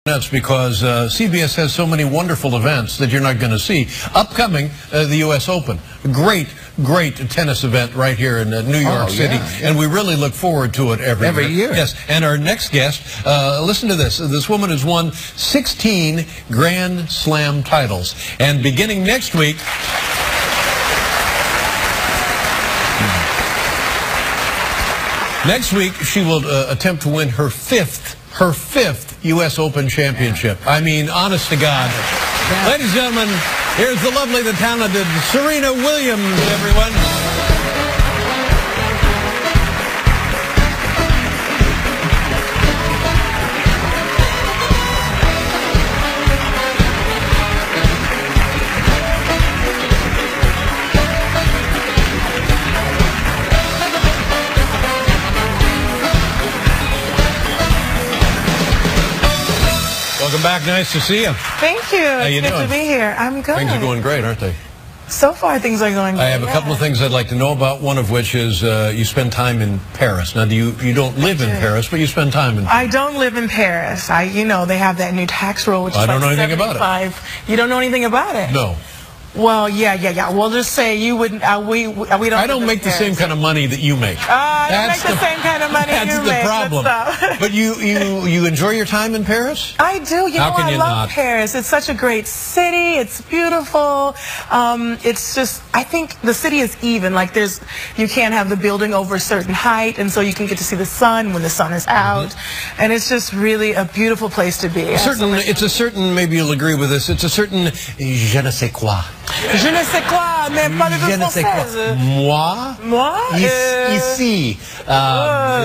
That's because CBS has so many wonderful events that you're not going to see. Upcoming, the U.S. Open. Great tennis event right here in New York City. Yeah. And we really look forward to it every year. Yes. And our next guest, listen to this. This woman has won 16 Grand Slam titles. And beginning next week... Next week, she will attempt to win her fifth U.S. Open championship. I mean, honest to God. Ladies and gentlemen, here's the lovely, the talented Serena Williams, everyone. Welcome back. Nice to see you. Thank you. How you it's good doing? to be here. I'm good. Things are going great, aren't they? So far, things are going great. I have a couple of things I'd like to know about, one of which is you spend time in Paris. Now, you don't live in Paris, but you spend time in Paris. I don't live in Paris. You know, they have that new tax rule, which is I don't know like anything about it. You don't know anything about it? No. Well, yeah. We'll just say you wouldn't. We don't. I don't make the same kind of money that you make. I don't make the same kind of money you make. That's the problem. But you enjoy your time in Paris? I do. You know, I love Paris. It's such a great city. It's beautiful. It's just, I think the city is even. Like you can't have the building over a certain height, and so you can get to see the sun when the sun is out, and it's just really a beautiful place to be. It's a certain. Maybe you'll agree with this. It's a certain je ne sais quoi. Je ne sais quoi, mais pas de française. Moi? Ici,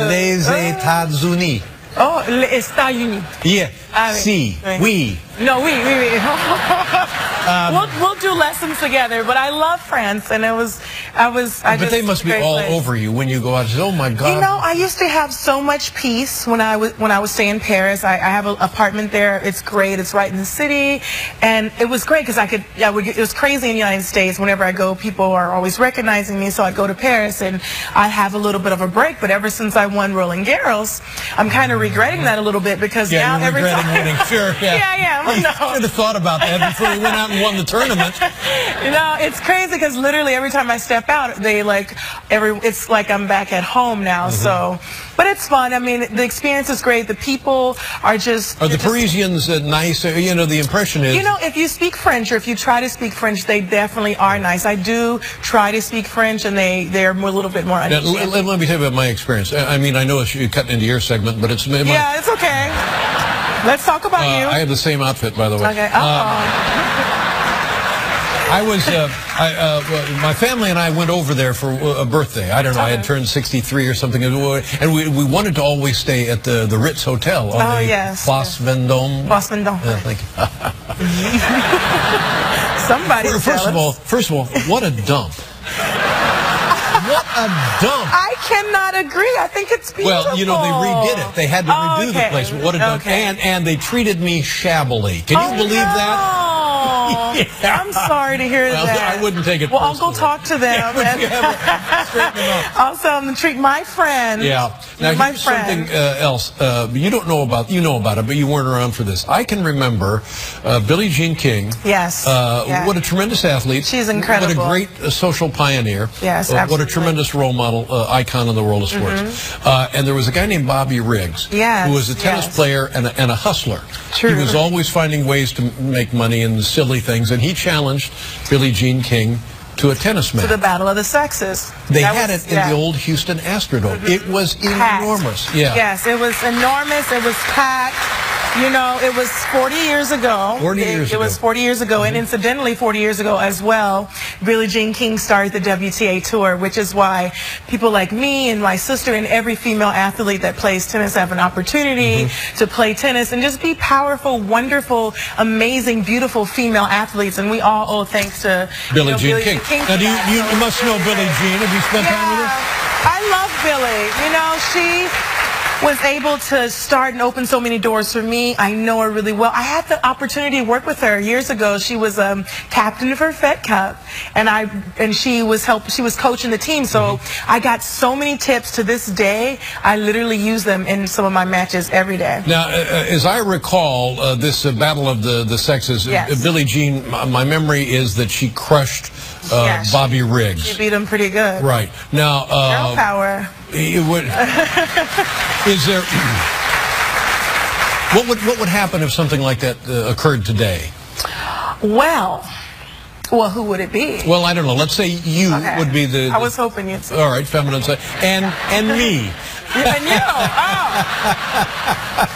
les États-Unis. Oh, les États-Unis. Yeah. Si. Oui. No, oui. We'll do lessons together, but I love France, and but they must be all over you when you go out. Oh my God! You know, I used to have so much peace when I was staying in Paris. I have an apartment there. It's great. It's right in the city, and it was great because it was crazy in the United States. Whenever I go, people are always recognizing me, so I go to Paris and I have a little bit of a break. But ever since I won Roland Garros, I'm kind of regretting that a little bit because now every time. Winning, sure. Yeah. No. I should have thought about that before we went out and won the tournament. You know, it's crazy because literally every time I step out, it's like I'm back at home now. So, but it's fun. I mean, the experience is great. The people are just. Are the Parisians nice? You know, the impression is. You know, if you speak French or if you try to speak French, they definitely are nice. I do try to speak French, and they're a little bit more understanding. Let me tell you about my experience. I mean, I know you're cutting into your segment, but it's. Yeah, it's okay. Let's talk about you. I have the same outfit, by the way. Okay. My family and I went over there for a birthday. I don't know. I had turned 63 or something, and we wanted to always stay at the Ritz Hotel on the Place Vendôme. Place Vendôme. Yeah, thank you. Somebody's First of all, what a dump. What a dump. I cannot agree. I think it's beautiful. Well, you know, they redid it. They had to redo the place. What a dump. And they treated me shabbily. Can you believe that? Yeah. I'm sorry to hear that. I wouldn't take it personally. I'll go talk to them. Also, treat my friend. Yeah. Now, here's something else. You know about it, but you weren't around for this. I can remember Billie Jean King. Yes. What a tremendous athlete. She's incredible. What a great social pioneer. Yes, absolutely. What a tremendous role model, icon in the world of sports. And there was a guy named Bobby Riggs, who was a tennis player and a hustler. True. He was always finding ways to make money in silly things, and he challenged Billie Jean King to a tennis match. To the battle of the sexes. They had it in the old Houston Astrodome. It was enormous. Yeah. Yes, it was enormous. It was packed. You know, it was 40 years ago. It was 40 years ago, and incidentally, 40 years ago as well, Billie Jean King started the WTA Tour, which is why people like me and my sister and every female athlete that plays tennis have an opportunity to play tennis and just be powerful, wonderful, amazing, beautiful female athletes. And we all owe thanks to Billie Jean King. Now, you must know Billie Jean. Have you spent time with her? I love Billie. You know, was able to start and open so many doors for me. I know her really well. I had the opportunity to work with her years ago. She was captain of her Fed Cup, and she was coaching the team. So I got so many tips to this day. I literally use them in some of my matches every day. Now, as I recall, this battle of the sexes, yes. Billie Jean, my memory is that she crushed Bobby Riggs. She beat him pretty good. Right. Now, girl power. Is there... What would happen if something like that occurred today? Well, who would it be? Well, I don't know. Let's say you would be the... I was hoping you'd say. All right, feminine side. And me. And you. Oh.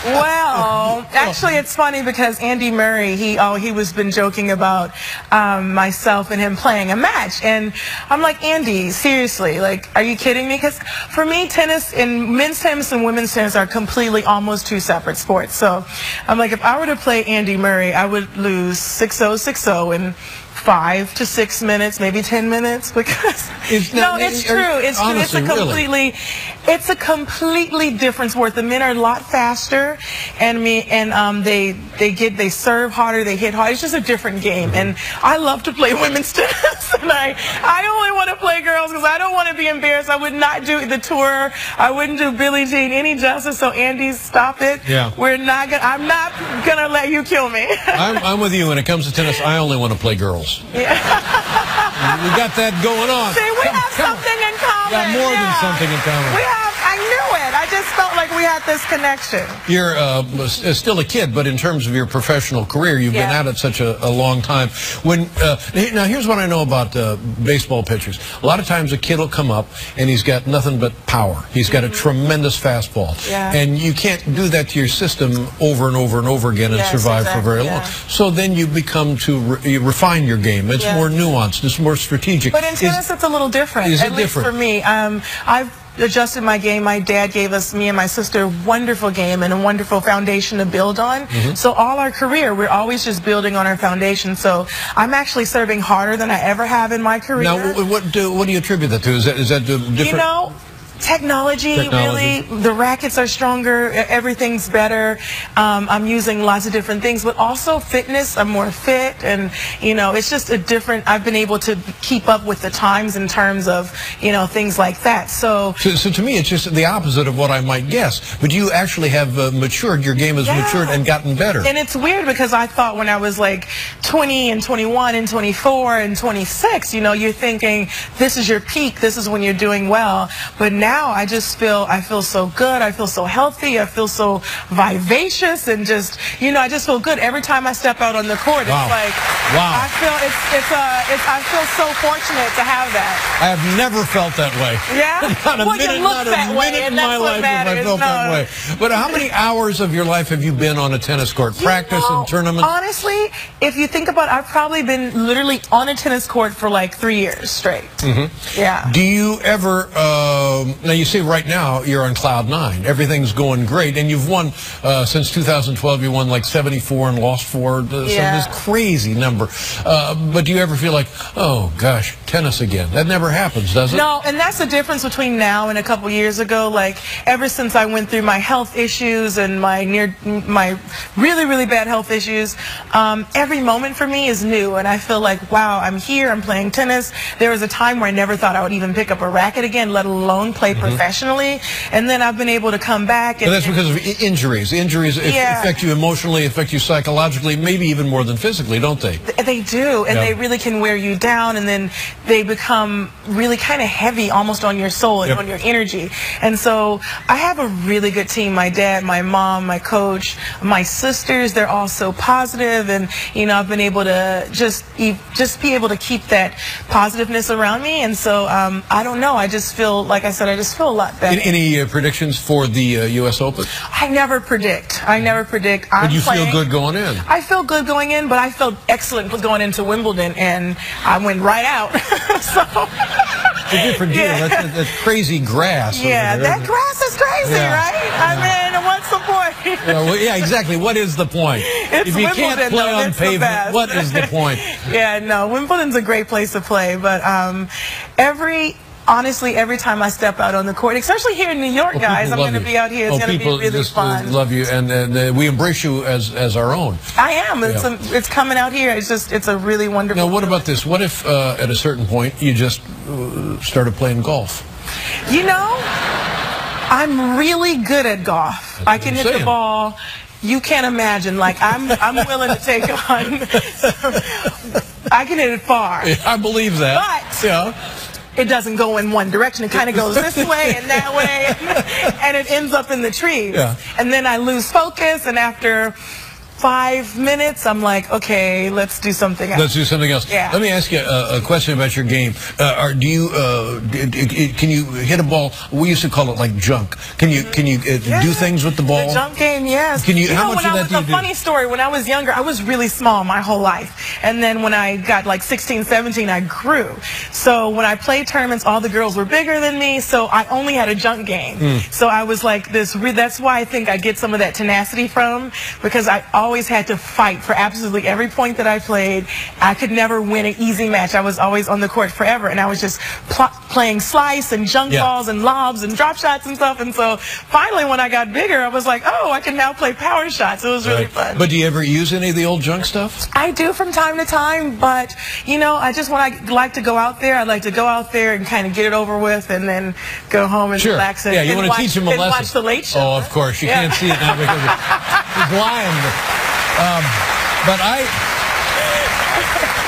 Well, actually, it's funny because Andy Murray, he was been joking about myself and him playing a match, and I'm like, Andy, seriously, like, are you kidding me? Because for me, tennis and men's tennis and women's tennis are completely almost two separate sports. So I'm like, if I were to play Andy Murray, I would lose 6-0, 6-0, and 5 to 6 minutes, maybe 10 minutes, because it's true. It's honestly, true. It's a completely different sport. The men are a lot faster, and they serve harder, they hit harder. It's just a different game, and I love to play women's tennis, and I only want to play girls because I don't want to be embarrassed. I would not do the tour. I wouldn't do Billie Jean any justice. So Andy, stop it. Yeah. I'm not gonna let you kill me. I'm with you when it comes to tennis. I only want to play girls. Yeah. We got that going on. See, we have something in common. Got more than something in common. I knew it. I just felt like we had this connection. You're still a kid, but in terms of your professional career, you've been at it such a long time. Now, here's what I know about baseball pitchers. A lot of times a kid will come up, and he's got nothing but power. He's got a tremendous fastball. Yeah. And you can't do that to your system over and over and over again and survive for very long. So then you become you refine your game. It's more nuanced. It's more strategic. But in tennis, it's a little different. Is it at least for me. I've adjusted my game. My dad gave us, me and my sister, a wonderful game and a wonderful foundation to build on. So all our career, we're always just building on our foundation. So I'm actually serving harder than I ever have in my career. Now, what do you attribute that to? Is that different? You know, Technology, really. The rackets are stronger. Everything's better. I'm using lots of different things, but also fitness. I'm more fit, and it's just a different. I've been able to keep up with the times in terms of things like that. So to me, it's just the opposite of what I might guess. But you actually have matured. Your game has matured and gotten better. And it's weird because I thought when I was like 20 and 21 and 24 and 26, you're thinking this is your peak. This is when you're doing well. But now I feel so good. I feel so healthy. I feel so vivacious, and I just feel good every time I step out on the court. Wow. It's like, wow. I feel so fortunate to have that. I have never felt that way. Yeah? Not a minute in my life have I felt that way. But how many hours of your life have you been on a tennis court? Practice and tournaments? Honestly, if you think about it, I've probably been literally on a tennis court for like 3 years straight. Yeah. Do you ever, now you see right now you're on cloud 9. Everything's going great, and you've won, since 2012, you won like 74 and lost 4, this crazy number. But do you ever feel like, oh gosh, tennis again? That never happens, does it? No, and that's the difference between now and a couple years ago. Like, ever since I went through my health issues and my really, really bad health issues, every moment for me is new, and I feel like, wow, I'm here, I'm playing tennis. There was a time where I never thought I would even pick up a racket again, let alone play professionally, and then I've been able to come back. But that's because of injuries. Injuries affect you emotionally, affect you psychologically, maybe even more than physically, don't they? They do, and they really can wear you down, and then they become really kind of heavy almost on your soul and on your energy. And so I have a really good team. My dad, my mom, my coach, my sisters, they're all so positive, and I've been able to just be able to keep that positiveness around me. And so I don't know, I just feel, like I said, I just feel a lot better. Any predictions for the U.S. Open? I never predict. But you feel good going in? I feel good going in, but I felt excellent going into Wimbledon, and I went right out. So it's a different deal. That's crazy grass. Yeah, that grass is crazy, right? I mean, what's the point? Yeah, exactly. What is the point? If you Wimbledon, can't play on pavement, what is the point? Yeah, no, Wimbledon's a great place to play, but every honestly, every time I step out on the court, especially here in New York, guys, I'm going to be out here. It's going to be really fun. People love you, and we embrace you as our own. I am. It's coming out here. It's a really wonderful. Now, what about this? What if at a certain point you just started playing golf? You know, I'm really good at golf. I can hit the ball. You can't imagine. Like, I'm willing to take on. I can hit it far. Yeah, I believe that. But it doesn't go in one direction. It kind of goes this way and that way, and it ends up in the trees. Yeah. And then I lose focus, and after 5 minutes, I'm like, okay, let's do something else. Let's do something else. Yeah. Let me ask you a question about your game. Can you hit a ball? We used to call it like junk. Can you do things with the ball? The junk game, yes. Can you? How much of that do you do? A funny story. When I was younger, I was really small my whole life, and then when I got like 16, 17, I grew. So when I played tournaments, all the girls were bigger than me, so I only had a junk game. So I was like this. That's why I think I get some of that tenacity from, because I always had to fight for absolutely every point that I played. I could never win an easy match. I was always on the court forever, and I was just playing slice and junk balls and lobs and drop shots and stuff. And so finally, when I got bigger, I was like, oh, I can now play power shots. It was really fun. But do you ever use any of the old junk stuff? I do from time to time, but you know, I just when I like to go out there, I like to go out there and kind of get it over with, and then go home and relax and, you want to teach them a lesson. Watch the Late Show. Oh, of course, you can't see it now because it's blind. But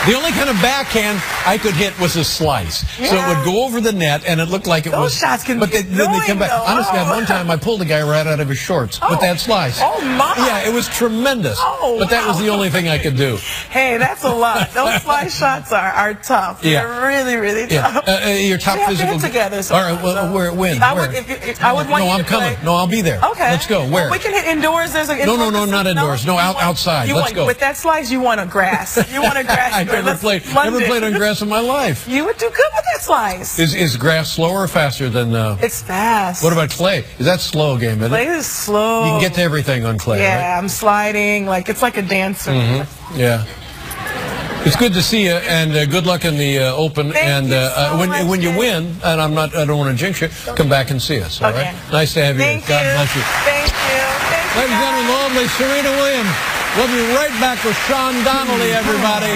the only kind of backhand I could hit was a slice. So it would go over the net, and it looked like it was. Those shots can then they come back. Honestly, at one time I pulled a guy right out of his shorts with that slice. Oh my! Yeah, it was tremendous. But that was the only thing I could do. Hey, that's a lot. Those slice shots are tough. They're really, really tough. Your top physical. Together. All right. Well, when? I would want you to I'm coming. No, I'll be there. Okay. Let's go. Where? We can hit indoors. There's a no, not indoors. No, outside. Let's go. With that slice, you want a grass. You want a grass. I never played on grass in my life. You would do good with that slice. Is grass slower or faster than? It's fast. What about clay? Is that slow game? Isn't clay is slow. You can get to everything on clay. Yeah, right? I'm sliding like it's like a dancer. Yeah. It's good to see you, and good luck in the Open. Thank you when you win, and I don't want to jinx you, come back and see us. All right. Nice to have you. Thank God bless you. Thank you. Ladies and gentlemen, the lovely Serena Williams. We'll be right back with Sean Donnelly, everybody.